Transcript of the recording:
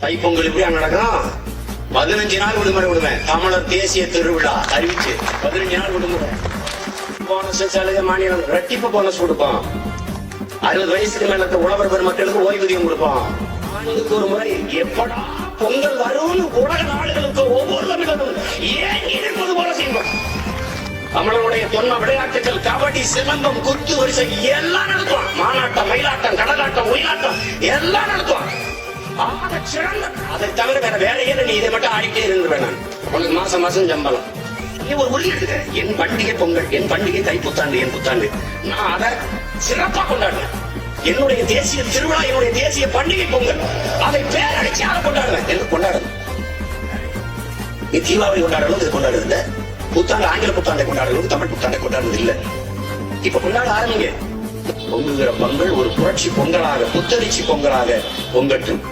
தைப்பொங்கல் இப்படியா நடக்கும்? 15 நாள் விடுமுறை விடுவேன். தமிழர் தேசிய திருவிழா அறிவிச்சு 15 நாள் விடுமுறை. போனஸ் சலுகை மாநிலம் ரெட்டிப்பு போனஸ் கொடுப்போம். 60 வயசுக்கு மேல உழவர் பெருமக்களுக்கு ஓய்வூதியம் கொடுப்போம். ஆண்டுக்கு ஒரு முறை எப்படா பொங்கல் வரும்னு உலக நாடுகளுக்கு ஒவ்வொரு தமிழரும் ஏன் இருப்பது போல செய்வோம். தமிழருடைய தொன்ம விளையாட்டுகள் கபடி, சிலம்பம், குத்து வரிசை எல்லாம் நடத்துவான். மாநாட்டம், மயிலாட்டம், கடலாட்டம், ஒயிலாட்டம் எல்லாம் நடத்துவான். அதை தவிர வேற ஏன் நீ இதை மட்டும் ஆடிட்டே இருந்து வேணாம். உனக்கு மாசம் மாசம் சம்பளம். நீ ஒரு உறுதி எடுக்க. என் பண்டிகை பொங்கல், என் பண்டிகை தை புத்தாண்டு, என் புத்தாண்டு நான் அதை சிறப்பா கொண்டாடுவேன். என்னுடைய தேசிய திருவிழா, என்னுடைய தேசிய பண்டிகை பொங்கல், அதை பேரடிச்சாக கொண்டாடுவேன். என்று கொண்டாடுது நீ தீபாவளி கொண்டாடணும், இது கொண்டாடுது இல்ல. புத்தாண்டு ஆங்கில புத்தாண்டை கொண்டாடுறது, தமிழ் புத்தாண்டை கொண்டாடுறது இல்ல. இப்ப கொண்டாட ஆரம்பிங்க. பொங்குகிற பொங்கல் ஒரு புரட்சி பொங்கலாக, புத்தரிச்சி பொங்கலாக பொங்கட்டும்.